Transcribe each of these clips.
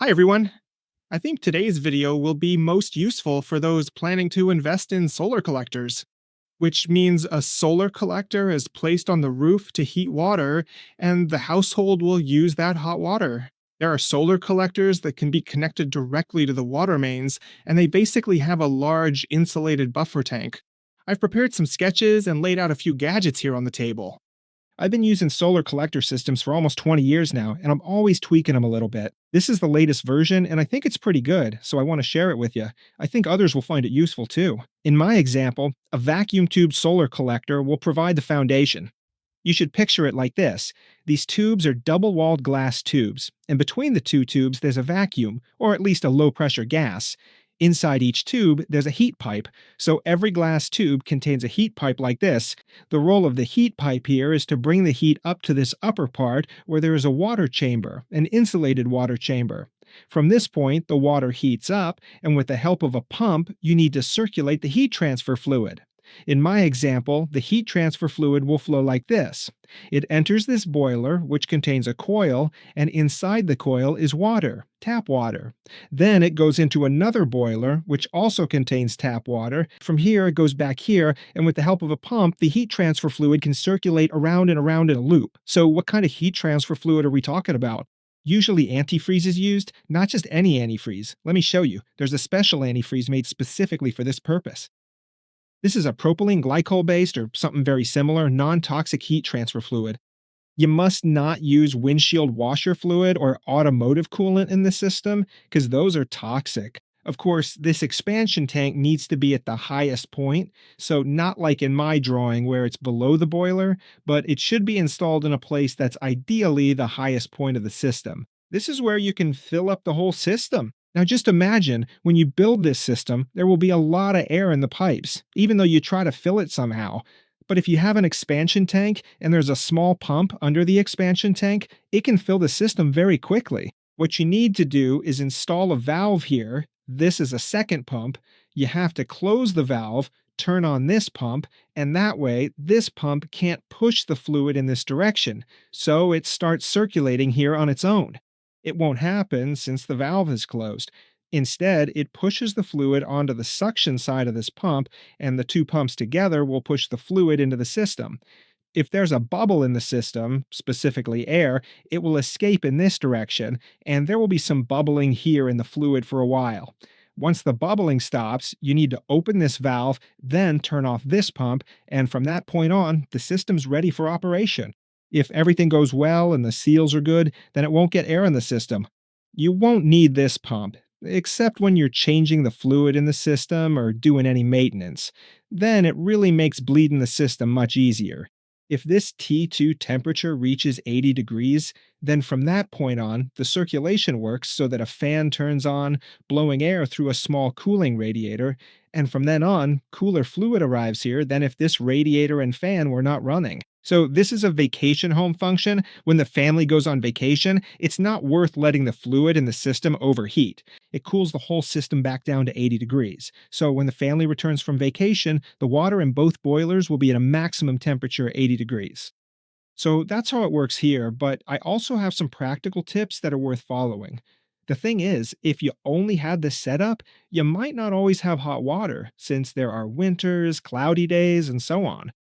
Hi everyone! I think today's video will be most useful for those planning to invest in solar collectors, which means a solar collector is placed on the roof to heat water, and the household will use that hot water. There are solar collectors that can be connected directly to the water mains, and they basically have a large insulated buffer tank. I've prepared some sketches and laid out a few gadgets here on the table. I've been using solar collector systems for almost 20 years now, and I'm always tweaking them a little bit. This is the latest version, and I think it's pretty good, so I want to share it with you. I think others will find it useful too. In my example, a vacuum tube solar collector will provide the foundation. You should picture it like this. These tubes are double walled glass tubes, and between the two tubes there's a vacuum, or at least a low pressure gas. Inside each tube, there's a heat pipe, so every glass tube contains a heat pipe like this. The role of the heat pipe here is to bring the heat up to this upper part where there is a water chamber, an insulated water chamber. From this point, the water heats up, and with the help of a pump, you need to circulate the heat transfer fluid. In my example, the heat transfer fluid will flow like this. It enters this boiler, which contains a coil, and inside the coil is water, tap water. Then it goes into another boiler, which also contains tap water. From here, it goes back here, and with the help of a pump, the heat transfer fluid can circulate around and around in a loop. So what kind of heat transfer fluid are we talking about? Usually antifreeze is used, not just any antifreeze. Let me show you. There's a special antifreeze made specifically for this purpose. This is a propylene glycol-based, or something very similar, non-toxic heat transfer fluid. You must not use windshield washer fluid or automotive coolant in the system, because those are toxic. Of course, this expansion tank needs to be at the highest point, so not like in my drawing where it's below the boiler, but it should be installed in a place that's ideally the highest point of the system. This is where you can fill up the whole system. Now just imagine, when you build this system, there will be a lot of air in the pipes, even though you try to fill it somehow. But if you have an expansion tank and there's a small pump under the expansion tank, it can fill the system very quickly. What you need to do is install a valve here. This is a second pump. You have to close the valve, turn on this pump, and that way this pump can't push the fluid in this direction, so it starts circulating here on its own. It won't happen since the valve is closed. Instead, it pushes the fluid onto the suction side of this pump, and the two pumps together will push the fluid into the system. If there's a bubble in the system, specifically air, it will escape in this direction, and there will be some bubbling here in the fluid for a while. Once the bubbling stops, you need to open this valve, then turn off this pump, and from that point on, the system's ready for operation. If everything goes well and the seals are good, then it won't get air in the system. You won't need this pump, except when you're changing the fluid in the system or doing any maintenance. Then it really makes bleeding the system much easier. If this T2 temperature reaches 80 degrees, then from that point on, the circulation works so that a fan turns on, blowing air through a small cooling radiator, and from then on, cooler fluid arrives here than if this radiator and fan were not running. So this is a vacation home function. When the family goes on vacation, it's not worth letting the fluid in the system overheat. It cools the whole system back down to 80 degrees. So when the family returns from vacation, the water in both boilers will be at a maximum temperature 80 degrees. So that's how it works here, but I also have some practical tips that are worth following. The thing is, if you only had this setup, you might not always have hot water, since there are winters, cloudy days, and so on.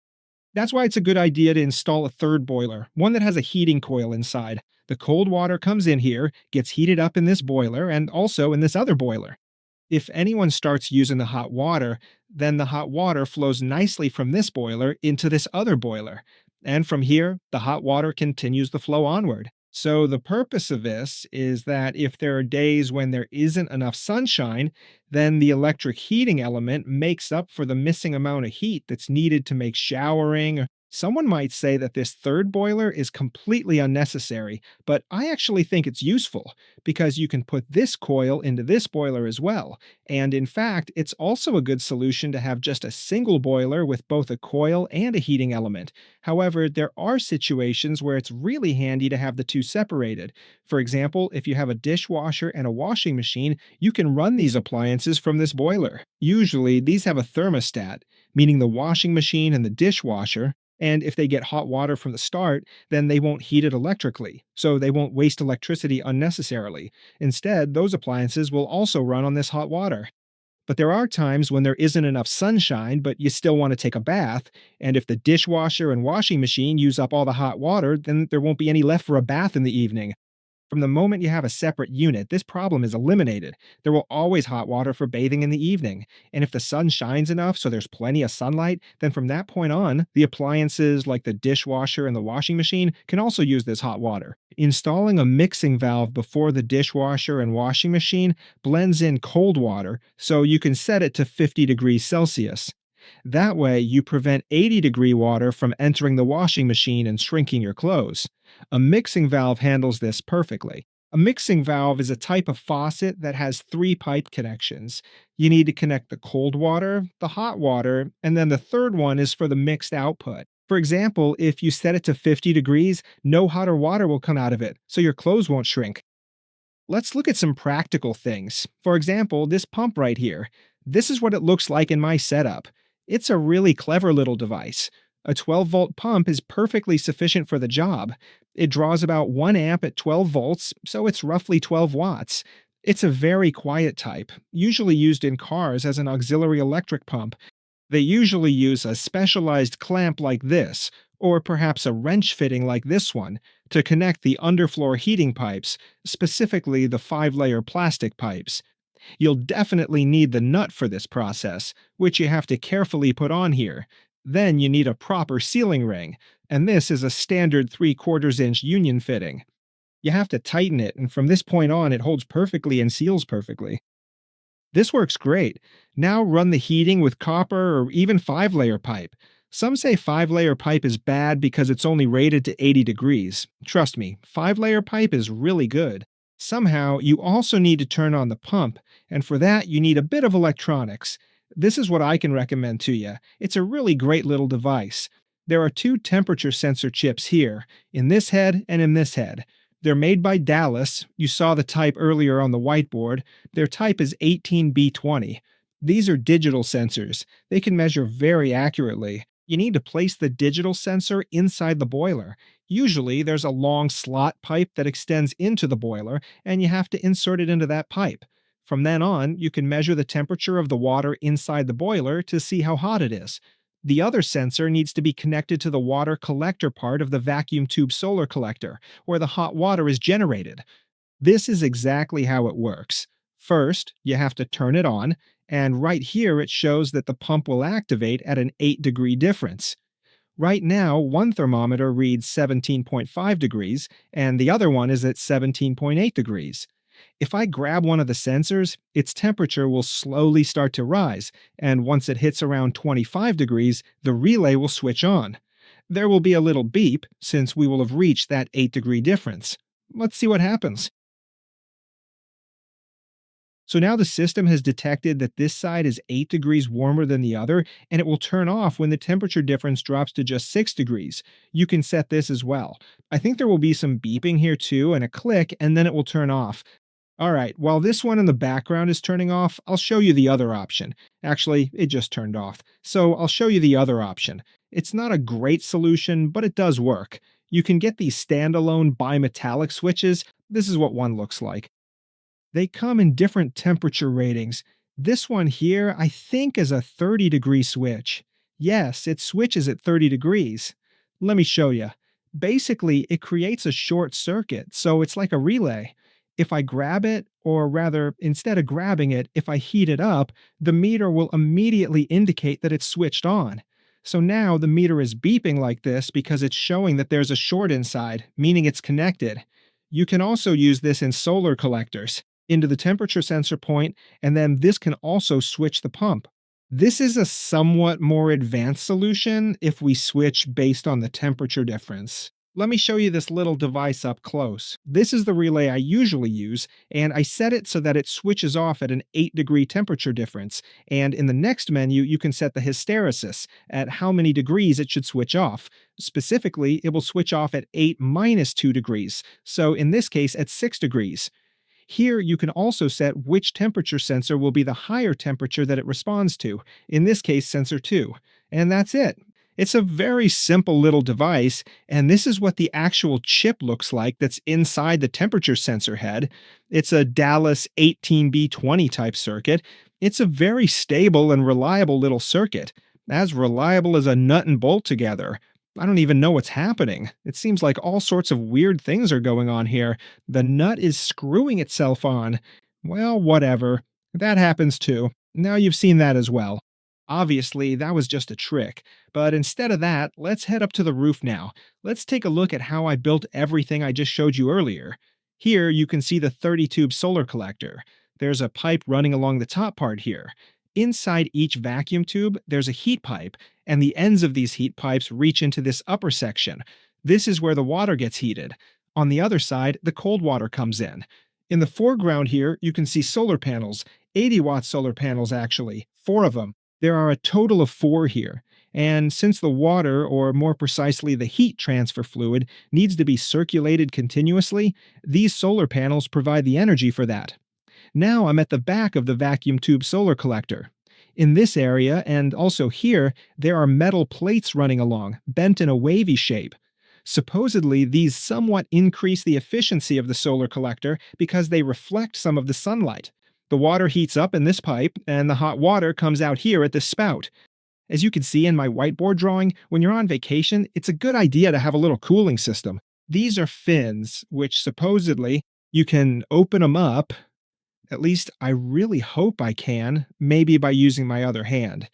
That's why it's a good idea to install a third boiler, one that has a heating coil inside. The cold water comes in here, gets heated up in this boiler, and also in this other boiler. If anyone starts using the hot water, then the hot water flows nicely from this boiler into this other boiler. And from here, the hot water continues the flow onward. So the purpose of this is that if there are days when there isn't enough sunshine, then the electric heating element makes up for the missing amount of heat that's needed to make showering. Someone might say that this third boiler is completely unnecessary, but I actually think it's useful because you can put this coil into this boiler as well. And in fact, it's also a good solution to have just a single boiler with both a coil and a heating element. However, there are situations where it's really handy to have the two separated. For example, if you have a dishwasher and a washing machine, you can run these appliances from this boiler. Usually, these have a thermostat, meaning the washing machine and the dishwasher, And if they get hot water from the start, then they won't heat it electrically, so they won't waste electricity unnecessarily. Instead, those appliances will also run on this hot water. But there are times when there isn't enough sunshine, but you still want to take a bath. And if the dishwasher and washing machine use up all the hot water, then there won't be any left for a bath in the evening. From the moment you have a separate unit, this problem is eliminated. There will always hot water for bathing in the evening. And if the sun shines enough so there's plenty of sunlight, then from that point on, the appliances like the dishwasher and the washing machine can also use this hot water. Installing a mixing valve before the dishwasher and washing machine blends in cold water so you can set it to 50 degrees Celsius. That way, you prevent 80-degree water from entering the washing machine and shrinking your clothes. A mixing valve handles this perfectly. A mixing valve is a type of faucet that has three pipe connections. You need to connect the cold water, the hot water, and then the third one is for the mixed output. For example, if you set it to 50 degrees, no hotter water will come out of it, so your clothes won't shrink. Let's look at some practical things. For example, this pump right here. This is what it looks like in my setup. It's a really clever little device. A 12-volt pump is perfectly sufficient for the job. It draws about 1 amp at 12 volts, so it's roughly 12 watts. It's a very quiet type, usually used in cars as an auxiliary electric pump. They usually use a specialized clamp like this, or perhaps a wrench fitting like this one, to connect the underfloor heating pipes, specifically the 5-layer plastic pipes. You'll definitely need the nut for this process, which you have to carefully put on here. Then you need a proper sealing ring, and this is a standard 3/4-inch union fitting. You have to tighten it, and from this point on, it holds perfectly and seals perfectly. This works great. Now run the heating with copper or even 5-layer pipe. Some say 5-layer pipe is bad because it's only rated to 80 degrees. Trust me, 5-layer pipe is really good. Somehow, you also need to turn on the pump, and for that, you need a bit of electronics. This is what I can recommend to you. It's a really great little device. There are two temperature sensor chips here, in this head and in this head. They're made by Dallas. You saw the type earlier on the whiteboard. Their type is 18B20. These are digital sensors. They can measure very accurately. You need to place the digital sensor inside the boiler. Usually, there's a long slot pipe that extends into the boiler, and you have to insert it into that pipe. From then on, you can measure the temperature of the water inside the boiler to see how hot it is. The other sensor needs to be connected to the water collector part of the vacuum tube solar collector, where the hot water is generated. This is exactly how it works. First, you have to turn it on, and right here it shows that the pump will activate at an 8-degree difference. Right now, one thermometer reads 17.5 degrees, and the other one is at 17.8 degrees. If I grab one of the sensors, its temperature will slowly start to rise, and once it hits around 25 degrees, the relay will switch on. There will be a little beep, since we will have reached that 8-degree difference. Let's see what happens. So now the system has detected that this side is 8 degrees warmer than the other, and it will turn off when the temperature difference drops to just 6 degrees. You can set this as well. I think there will be some beeping here too, and a click, and then it will turn off. Alright, while this one in the background is turning off, I'll show you the other option. Actually, it just turned off. So I'll show you the other option. It's not a great solution, but it does work. You can get these standalone bimetallic switches. This is what one looks like. They come in different temperature ratings. This one here, I think, is a 30-degree switch. Yes, it switches at 30 degrees. Let me show you. Basically, it creates a short circuit, so it's like a relay. If I grab it, or rather, instead of grabbing it, if I heat it up, the meter will immediately indicate that it's switched on. So now the meter is beeping like this because it's showing that there's a short inside, meaning it's connected. You can also use this in solar collectors, into the temperature sensor point, and then this can also switch the pump. This is a somewhat more advanced solution if we switch based on the temperature difference. Let me show you this little device up close. This is the relay I usually use, and I set it so that it switches off at an 8-degree temperature difference, and in the next menu you can set the hysteresis, at how many degrees it should switch off. Specifically, it will switch off at 8 minus 2 degrees, so in this case at 6 degrees. Here you can also set which temperature sensor will be the higher temperature that it responds to, in this case sensor 2. And that's it. It's a very simple little device, and this is what the actual chip looks like that's inside the temperature sensor head. It's a Dallas 18B20 type circuit. It's a very stable and reliable little circuit, as reliable as a nut and bolt together. I don't even know what's happening. It seems like all sorts of weird things are going on here. The nut is screwing itself on. Well, whatever. That happens too. Now you've seen that as well. Obviously, that was just a trick. But instead of that, let's head up to the roof now. Let's take a look at how I built everything I just showed you earlier. Here you can see the 30-tube solar collector. There's a pipe running along the top part here. Inside each vacuum tube, there's a heat pipe, and the ends of these heat pipes reach into this upper section. This is where the water gets heated. On the other side, the cold water comes in. In the foreground here, you can see solar panels, 80-watt solar panels actually, 4 of them. There are a total of 4 here. And since the water, or more precisely the heat transfer fluid, needs to be circulated continuously, these solar panels provide the energy for that. Now I'm at the back of the vacuum tube solar collector. In this area, and also here, there are metal plates running along, bent in a wavy shape. Supposedly, these somewhat increase the efficiency of the solar collector because they reflect some of the sunlight. The water heats up in this pipe, and the hot water comes out here at this spout. As you can see in my whiteboard drawing, when you're on vacation, it's a good idea to have a little cooling system. These are fins, which supposedly you can open them up. At least I really hope I can, maybe by using my other hand.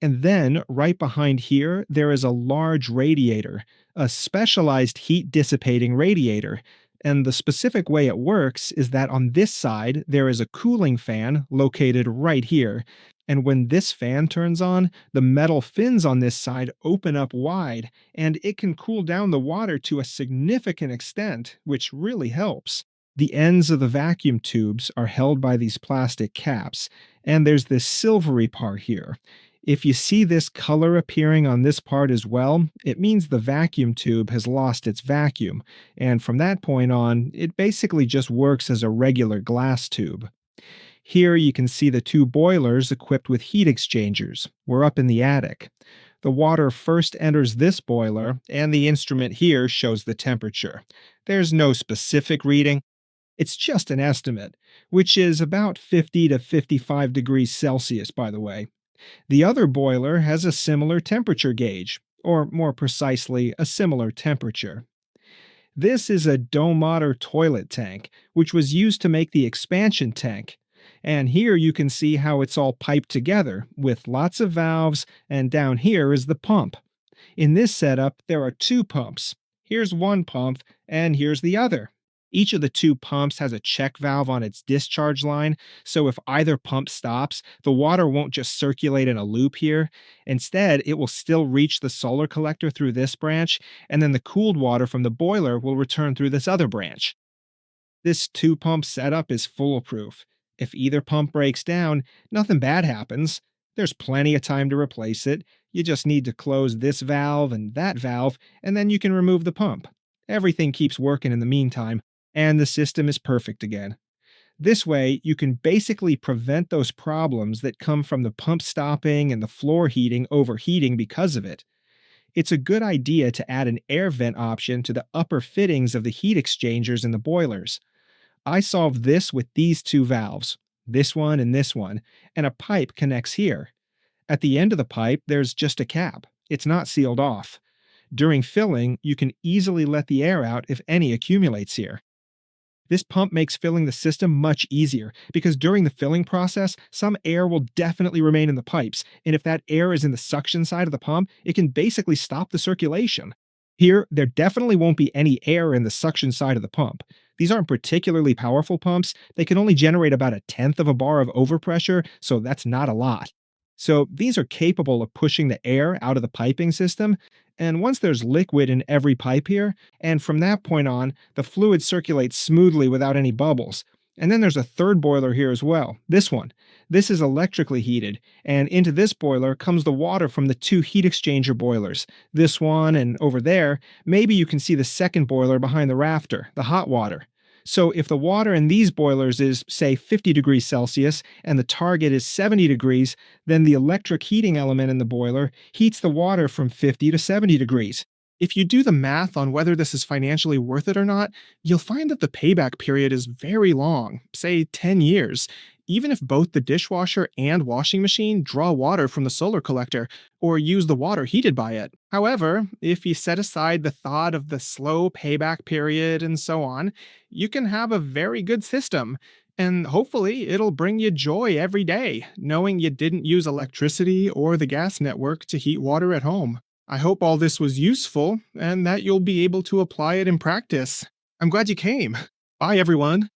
And then, right behind here, there is a large radiator, a specialized heat dissipating radiator. And the specific way it works is that on this side, there is a cooling fan located right here. And when this fan turns on, the metal fins on this side open up wide, and it can cool down the water to a significant extent, which really helps. The ends of the vacuum tubes are held by these plastic caps, and there's this silvery part here. If you see this color appearing on this part as well, it means the vacuum tube has lost its vacuum, and from that point on, it basically just works as a regular glass tube. Here you can see the 2 boilers equipped with heat exchangers. We're up in the attic. The water first enters this boiler, and the instrument here shows the temperature. There's no specific reading. It's just an estimate, which is about 50 to 55 degrees Celsius, by the way. The other boiler has a similar temperature gauge, or more precisely, a similar temperature. This is a Domotter toilet tank, which was used to make the expansion tank. And here you can see how it's all piped together, with lots of valves, and down here is the pump. In this setup, there are 2 pumps. Here's one pump, and here's the other. Each of the 2 pumps has a check valve on its discharge line, so if either pump stops, the water won't just circulate in a loop here. Instead, it will still reach the solar collector through this branch, and then the cooled water from the boiler will return through this other branch. This 2-pump setup is foolproof. If either pump breaks down, nothing bad happens. There's plenty of time to replace it. You just need to close this valve, and then you can remove the pump. Everything keeps working in the meantime, and the system is perfect again. This way, you can basically prevent those problems that come from the pump stopping and the floor heating overheating because of it. It's a good idea to add an air vent option to the upper fittings of the heat exchangers in the boilers. I solved this with these 2 valves, this one, and a pipe connects here. At the end of the pipe, there's just a cap. It's not sealed off. During filling, you can easily let the air out if any accumulates here. This pump makes filling the system much easier because during the filling process, some air will definitely remain in the pipes, and if that air is in the suction side of the pump, it can basically stop the circulation. Here, there definitely won't be any air in the suction side of the pump. These aren't particularly powerful pumps. They can only generate about 1/10 of a bar of overpressure, so that's not a lot. So these are capable of pushing the air out of the piping system, and once there's liquid in every pipe here, and from that point on, the fluid circulates smoothly without any bubbles. And then there's a 3rd boiler here as well, this one. This is electrically heated, and into this boiler comes the water from the 2 heat exchanger boilers. This one and over there, maybe you can see the 2nd boiler behind the rafter, the hot water. So if the water in these boilers is, say, 50 degrees Celsius and the target is 70 degrees, then the electric heating element in the boiler heats the water from 50 to 70 degrees. If you do the math on whether this is financially worth it or not, you'll find that the payback period is very long, say 10 years, even if both the dishwasher and washing machine draw water from the solar collector or use the water heated by it. However, if you set aside the thought of the slow payback period and so on, you can have a very good system. And hopefully, it'll bring you joy every day, knowing you didn't use electricity or the gas network to heat water at home. I hope all this was useful and that you'll be able to apply it in practice. I'm glad you came. Bye, everyone.